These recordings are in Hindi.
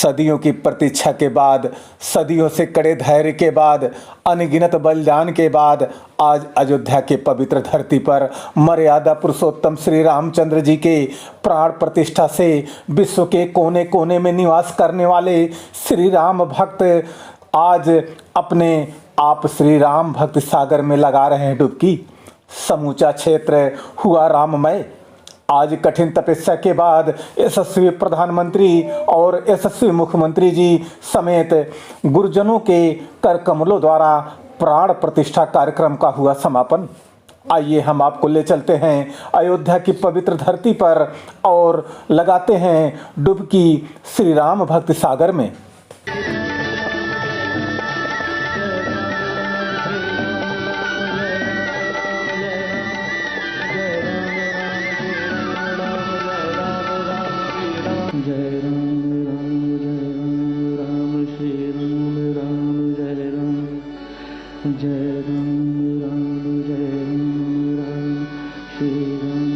सदियों की प्रतीक्षा के बाद, सदियों से कड़े धैर्य के बाद, अनगिनत बलिदान के बाद आज अयोध्या के पवित्र धरती पर मर्यादा पुरुषोत्तम श्री रामचंद्र जी के प्राण प्रतिष्ठा से विश्व के कोने कोने में निवास करने वाले श्री राम भक्त आज अपने आप श्री राम भक्त सागर में लगा रहे हैं डुबकी। समूचा क्षेत्र हुआ राममय। आज कठिन तपस्या के बाद यशस्वी प्रधानमंत्री और यशस्वी मुख्यमंत्री जी समेत गुरुजनों के कर कमलों द्वारा प्राण प्रतिष्ठा कार्यक्रम का हुआ समापन। आइए हम आपको ले चलते हैं अयोध्या की पवित्र धरती पर और लगाते हैं डुबकी श्री राम भक्त सागर में। जय राम राम जय राम राम श्री राम जय राम श्री राम।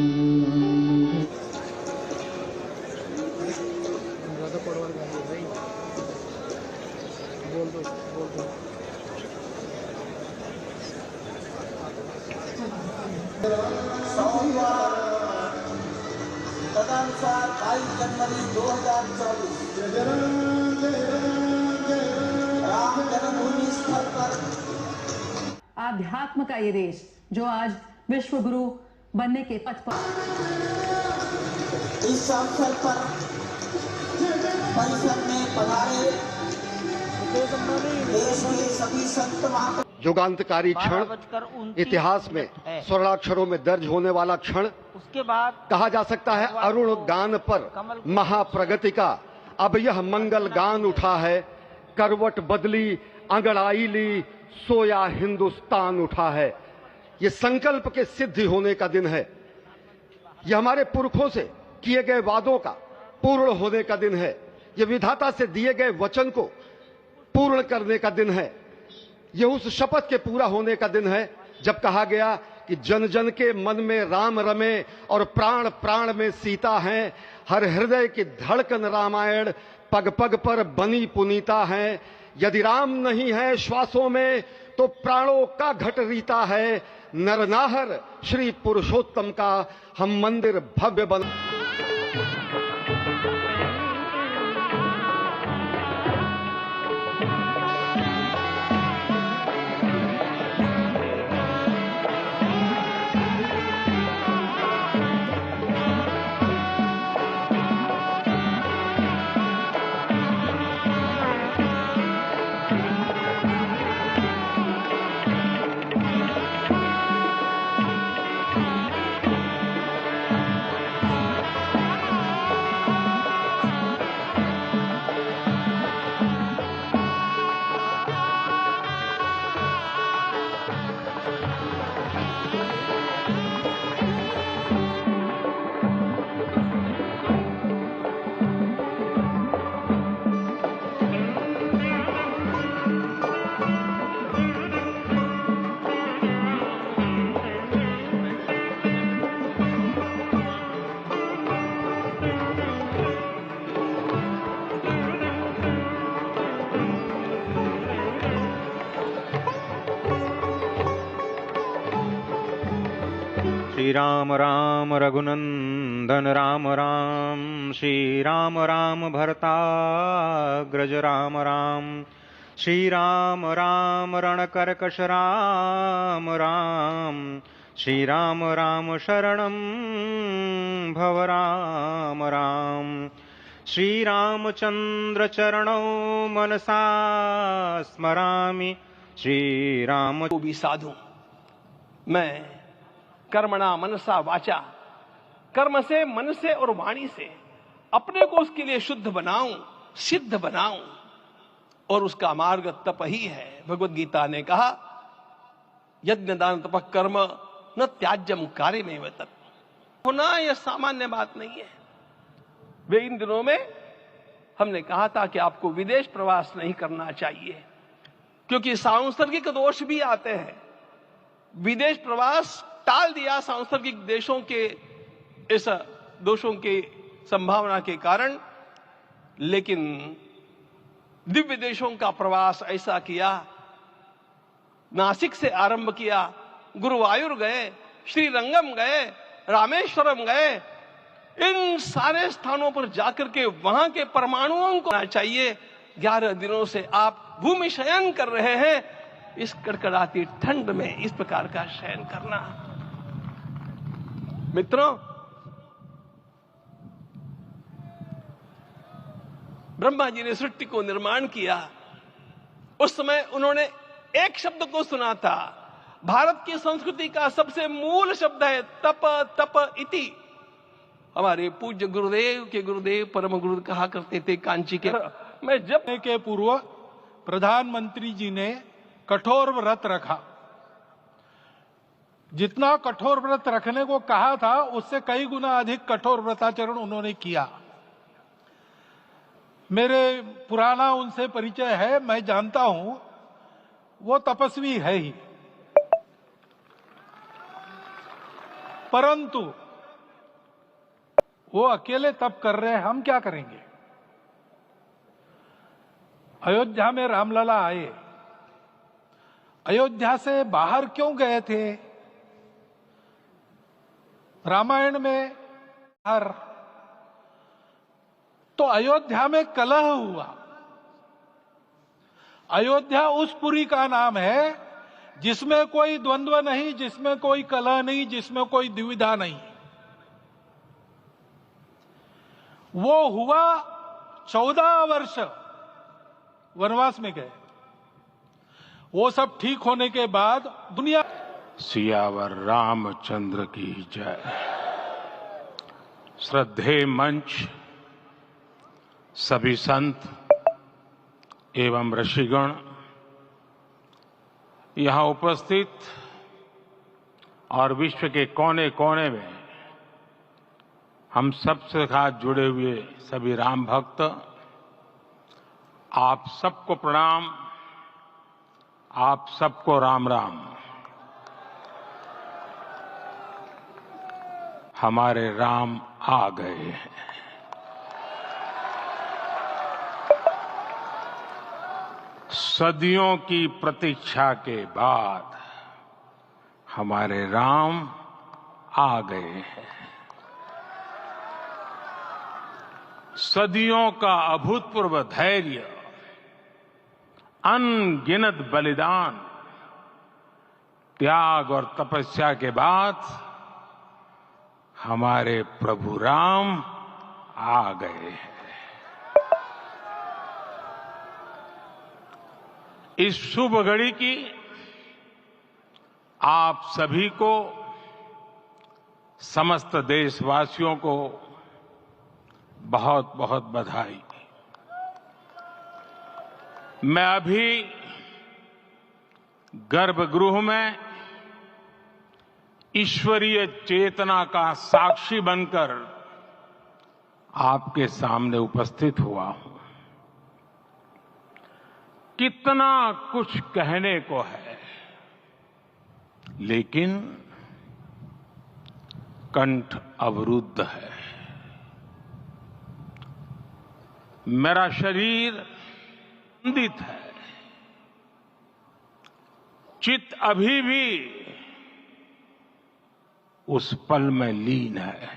तदनुसार 22 जनवरी 2024 राम जन्मभूमि स्थल पर आध्यात्म का ये देश जो आज विश्व गुरु बनने के पथ पर इस अवसर पर परिसर में पधारे देश के सभी संत महापुरुष। युगांतकारी क्षण, इतिहास में स्वर्णाक्षरों में दर्ज होने वाला क्षण, उसके बाद कहा जा सकता है अरुण गान पर महाप्रगति का अब यह मंगल गान उठा है। करवट बदली अंगड़ाई ली सोया हिंदुस्तान उठा है। ये संकल्प के सिद्धि होने का दिन है। यह हमारे पुरखों से किए गए वादों का पूर्ण होने का दिन है। यह विधाता से दिए गए वचन को पूर्ण करने का दिन है। यह उस शपथ के पूरा होने का दिन है जब कहा गया कि जन जन के मन में राम रमे और प्राण प्राण में सीता है। हर हृदय की धड़कन रामायण पग पग पर बनी पुनीता है। यदि राम नहीं है श्वासों में तो प्राणों का घट रीता है। नरनाहर श्री पुरुषोत्तम का हम मंदिर भव्य बन। श्री राम राम रघुनंदन राम राम श्री राम राम भरताग्रज राम राम श्री राम राम रणकर्कश राम राम श्री राम राम शरणं भव राम राम श्री रामचंद्र चरणौ मनसा स्मरामि श्री राम। भी साधु मैं कर्मणा मनसा वाचा, कर्म से मन से और वाणी से अपने को उसके लिए शुद्ध बनाऊं, सिद्ध बनाऊं और उसका मार्ग तप ही है। भगवत गीता ने कहा यज्ञ दान तप कर्म न त्याज्यम कार्य में तत् होना यह सामान्य बात नहीं है। वे इन दिनों में हमने कहा था कि आपको विदेश प्रवास नहीं करना चाहिए क्योंकि सांसर्गिक दोष भी आते हैं। विदेश प्रवास टाल दिया सांसर्गिक देशों के इस दोषों के संभावना के कारण, लेकिन दिव्य देशों का प्रवास ऐसा किया। नासिक से आरंभ किया, गुरुवायूर गए, श्रीरंगम गए, रामेश्वरम गए। इन सारे स्थानों पर जाकर के वहां के परमाणुओं को चाहिए। 11 दिनों से आप भूमि शयन कर रहे हैं, इस कड़कड़ाती ठंड में इस प्रकार का शयन करना। मित्रों, ब्रह्मा जी ने सृष्टि को निर्माण किया। उस समय उन्होंने एक शब्द को सुना था। भारत की संस्कृति का सबसे मूल शब्द है तप तप इति। हमारे पूज्य गुरुदेव के गुरुदेव परम गुरु कहा करते थे कांची के, मैं जब के पूर्व प्रधानमंत्री जी ने कठोर व्रत रखा। जितना कठोर व्रत रखने को कहा था उससे कई गुना अधिक कठोर व्रताचरण उन्होंने किया। मेरे पुराना उनसे परिचय है, मैं जानता हूं वो तपस्वी है ही, परंतु वो अकेले तप कर रहे हैं, हम क्या करेंगे। अयोध्या में रामलला आए, अयोध्या से बाहर क्यों गए थे। रामायण में हर तो अयोध्या में कलह हुआ। अयोध्या उस पुरी का नाम है जिसमें कोई द्वंद्व नहीं, जिसमें कोई कलह नहीं, जिसमें कोई दुविधा नहीं। वो हुआ 14 वर्ष वनवास में गए। वो सब ठीक होने के बाद दुनिया सियावर रामचंद्र की जय। श्रद्धेय मंच, सभी संत एवं ऋषिगण, यहाँ उपस्थित और विश्व के कोने कोने में हम सबसे साथ जुड़े हुए सभी राम भक्त, आप सबको प्रणाम, आप सबको राम राम। हमारे राम आ गए हैं। सदियों की प्रतीक्षा के बाद हमारे राम आ गए हैं। सदियों का अभूतपूर्व धैर्य, अनगिनत बलिदान, त्याग और तपस्या के बाद हमारे प्रभु राम आ गए हैं। इस शुभ घड़ी की आप सभी को, समस्त देशवासियों को बहुत बहुत बधाई। मैं अभी गर्भगृह में ईश्वरीय चेतना का साक्षी बनकर आपके सामने उपस्थित हुआ हूं। कितना कुछ कहने को है, लेकिन कंठ अवरुद्ध है। मेरा शरीर बंधित है, चित्त अभी भी उस पल में लीन है।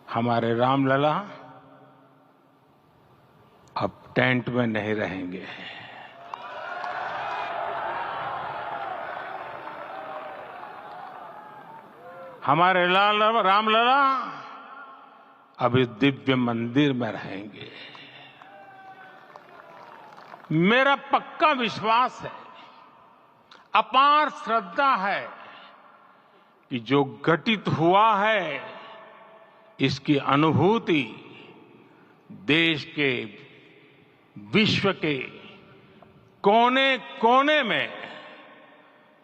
हमारे रामलला अब टेंट में नहीं रहेंगे। हमारे रामलला अब इस दिव्य मंदिर में रहेंगे। मेरा पक्का विश्वास है, अपार श्रद्धा है कि जो घटित हुआ है इसकी अनुभूति देश के, विश्व के कोने कोने में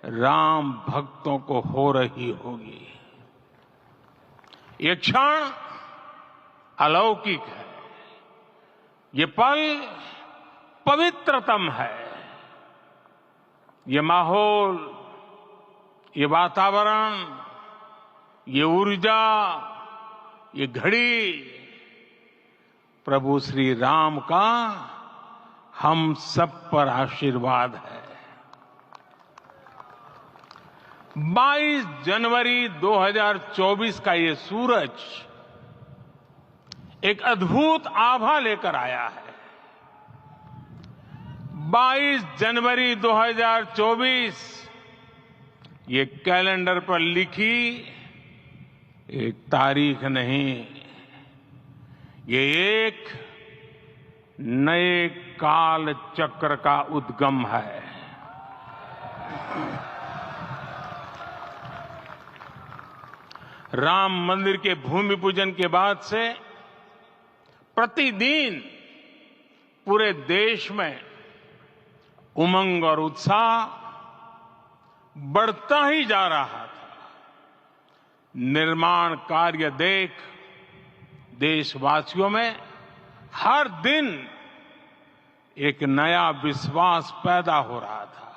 राम भक्तों को हो रही होगी। ये क्षण अलौकिक है, ये पल पवित्रतम है। ये माहौल, ये वातावरण, ये ऊर्जा, ये घड़ी प्रभु श्री राम का हम सब पर आशीर्वाद है। 22 जनवरी 2024 का ये सूरज एक अद्भुत आभा लेकर आया है। 22 जनवरी 2024 ये कैलेंडर पर लिखी एक तारीख नहीं, ये एक नए काल चक्र का उद्गम है। राम मंदिर के भूमि पूजन के बाद से प्रतिदिन पूरे देश में उमंग और उत्साह बढ़ता ही जा रहा था। निर्माण कार्य देख देशवासियों में हर दिन एक नया विश्वास पैदा हो रहा था।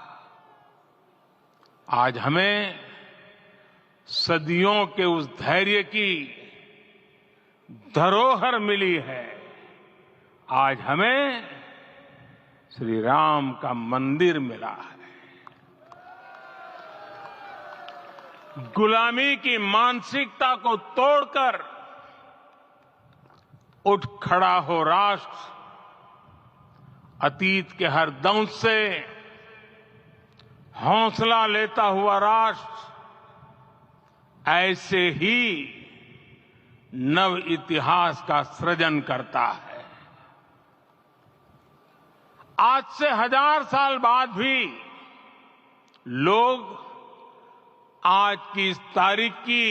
आज हमें सदियों के उस धैर्य की धरोहर मिली है। आज हमें श्री राम का मंदिर मिला है। गुलामी की मानसिकता को तोड़कर उठ खड़ा हो राष्ट्र। अतीत के हर दंश से हौसला लेता हुआ राष्ट्र ऐसे ही नव इतिहास का सृजन करता है। आज से 1000 साल बाद भी लोग आज की इस तारीख की,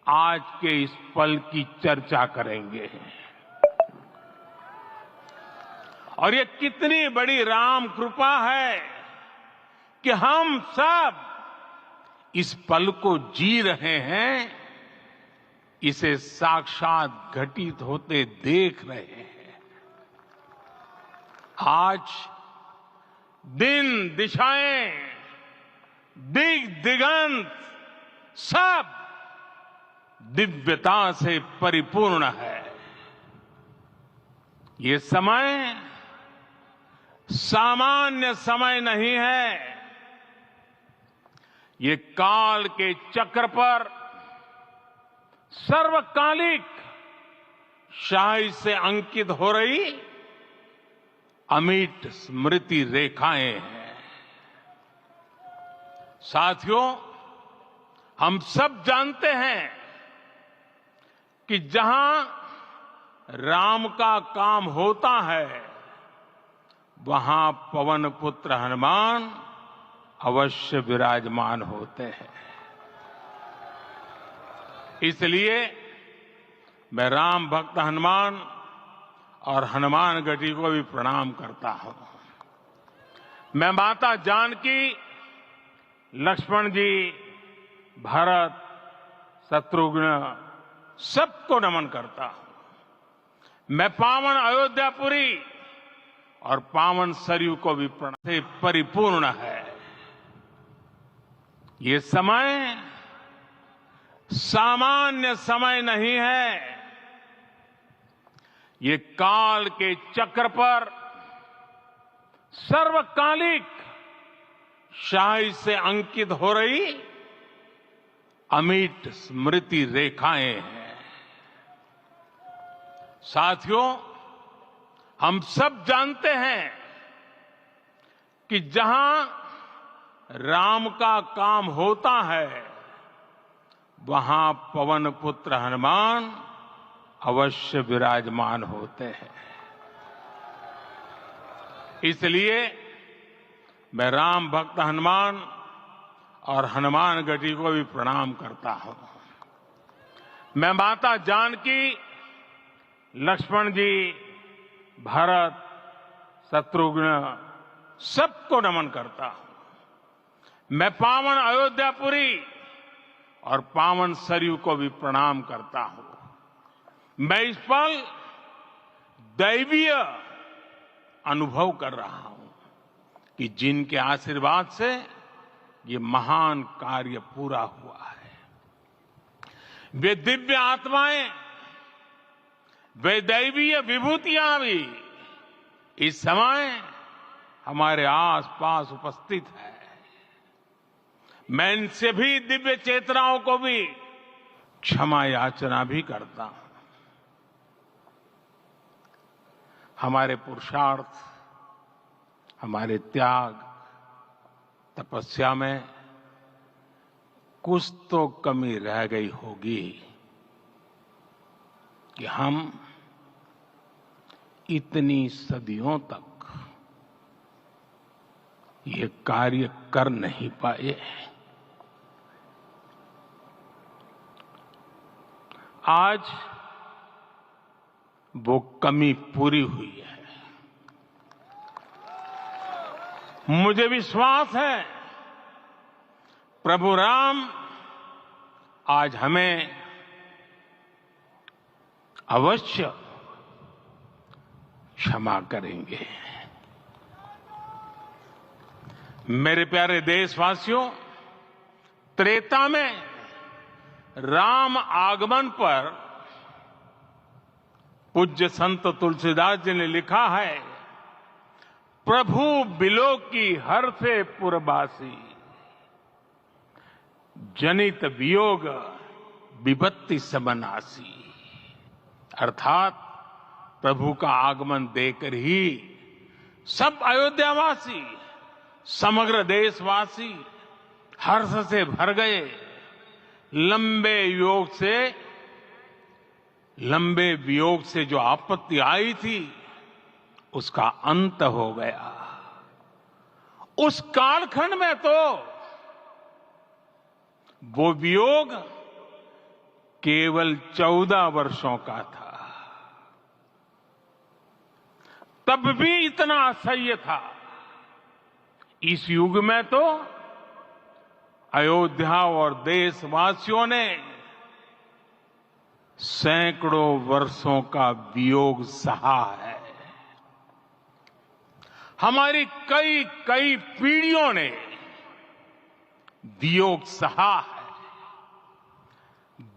आज के इस पल की चर्चा करेंगे। और ये कितनी बड़ी राम कृपा है कि हम सब इस पल को जी रहे हैं, इसे साक्षात घटित होते देख रहे हैं। आज दिन दिशाएं दिगंत सब दिव्यता से परिपूर्ण है। ये समय सामान्य समय नहीं है। ये काल के चक्र पर सर्वकालिक शाही से अंकित हो रही अमिट स्मृति रेखाएं हैं। साथियों, हम सब जानते हैं कि जहां राम का काम होता है वहां पवन पुत्र हनुमान अवश्य विराजमान होते हैं। इसलिए मैं राम भक्त हनुमान और हनुमान गढ़ी को भी प्रणाम करता हूं। मैं माता जानकी, लक्ष्मण जी, भरत, शत्रुघ्न सबको नमन करता हूं। मैं पावन अयोध्यापुरी और पावन सरयू को भी प्रणाम से परिपूर्ण है। ये समय सामान्य समय नहीं है। ये काल के चक्र पर सर्वकालिक शाही से अंकित हो रही अमिट स्मृति रेखाएं हैं। साथियों, हम सब जानते हैं कि जहां राम का काम होता है वहां पवन पुत्र हनुमान अवश्य विराजमान होते हैं। इसलिए मैं राम भक्त हनुमान और हनुमान गढ़ी को भी प्रणाम करता हूं। मैं माता जानकी, लक्ष्मण जी, भरत, शत्रुघ्न सबको नमन करता हूं। मैं पावन अयोध्यापुरी और पावन सरयू को भी प्रणाम करता हूं। मैं इस पल दैवीय अनुभव कर रहा हूं कि जिनके आशीर्वाद से ये महान कार्य पूरा हुआ है। वे दिव्य आत्माएं, वे दैवीय विभूतियां भी इस समय हमारे आसपास उपस्थित है। मैं इन सभी दिव्य चेतनाओं को भी क्षमा याचना भी करता हूं। हमारे पुरुषार्थ, हमारे त्याग, तपस्या में कुछ तो कमी रह गई होगी कि हम इतनी सदियों तक ये कार्य कर नहीं पाए। आज वो कमी पूरी हुई है। मुझे विश्वास है प्रभु राम आज हमें अवश्य क्षमा करेंगे। मेरे प्यारे देशवासियों, त्रेता में राम आगमन पर पूज्य संत तुलसीदास जी ने लिखा है, प्रभु बिलो की हर से पुरबासी, जनित वियोग विपत्ति सबनासी। अर्थात प्रभु का आगमन देकर ही सब अयोध्यावासी, समग्र देशवासी हर्ष से भर गए। लंबे वियोग से जो आपत्ति आई थी उसका अंत हो गया। उस कालखंड में तो वो वियोग केवल 14 वर्षों का था, तब भी इतना असह्य था। इस युग में तो अयोध्या और देशवासियों ने सैकड़ों वर्षों का वियोग सहा है। हमारी कई कई पीढ़ियों ने वियोग सहा है।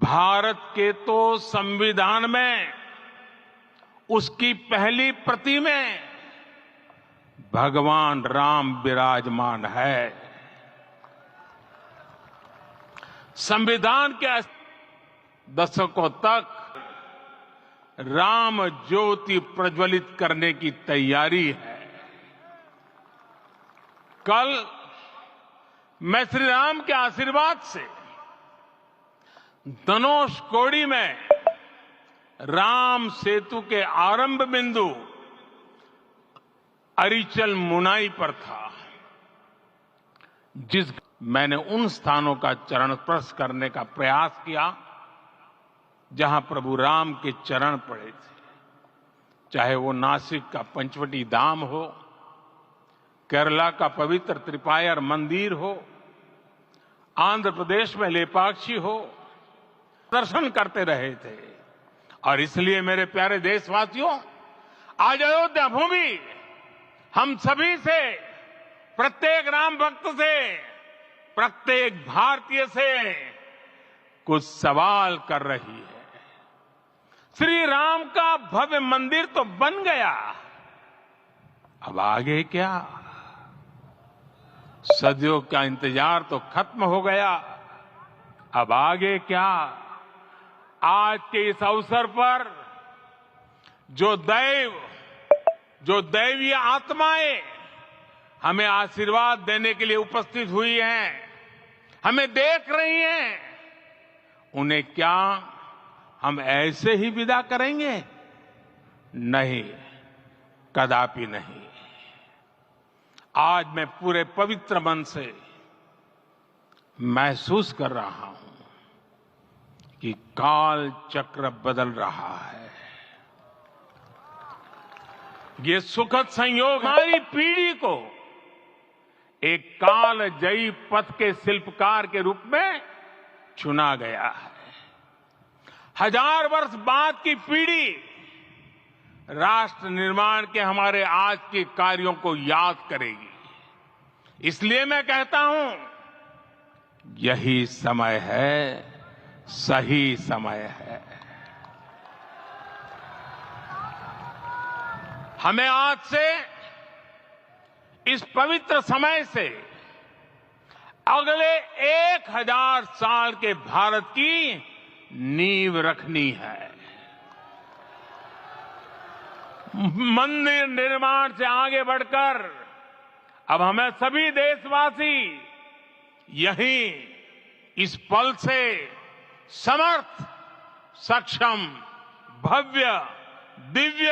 भारत के तो संविधान में उसकी पहली प्रति में भगवान राम विराजमान है। संविधान के दशकों तक राम ज्योति प्रज्वलित करने की तैयारी है। कल मैं श्री राम के आशीर्वाद से धनुषकोडी में राम सेतु के आरंभ बिंदु अरिचल मुनाई पर था। मैंने उन स्थानों का चरण स्पर्श करने का प्रयास किया जहां प्रभु राम के चरण पड़े थे। चाहे वो नासिक का पंचवटी धाम हो, केरला का पवित्र त्रिपायर मंदिर हो, आंध्र प्रदेश में लेपाक्षी हो, दर्शन करते रहे थे। और इसलिए मेरे प्यारे देशवासियों, आज अयोध्या भूमि हम सभी से, प्रत्येक राम भक्त से, प्रत्येक भारतीय से कुछ सवाल कर रही है। श्री राम का भव्य मंदिर तो बन गया, अब आगे क्या? सदियों का इंतजार तो खत्म हो गया, अब आगे क्या? आज के इस अवसर पर जो दैवीय आत्माएं हमें आशीर्वाद देने के लिए उपस्थित हुई हैं, हमें देख रही हैं, उन्हें क्या हम ऐसे ही विदा करेंगे? नहीं, कदापि नहीं। आज मैं पूरे पवित्र मन से महसूस कर रहा हूं कि काल चक्र बदल रहा है। ये सुखद संयोग हमारी पीढ़ी को एक कालजयी पथ के शिल्पकार के रूप में चुना गया है। 1000 वर्ष बाद की पीढ़ी राष्ट्र निर्माण के हमारे आज के कार्यों को याद करेगी। इसलिए मैं कहता हूं, यही समय है सही समय है। हमें आज से इस पवित्र समय से अगले 1000 साल के भारत की नींव रखनी है। मंदिर निर्माण से आगे बढ़कर अब हमें सभी देशवासी यही इस पल से समर्थ, सक्षम, भव्य, दिव्य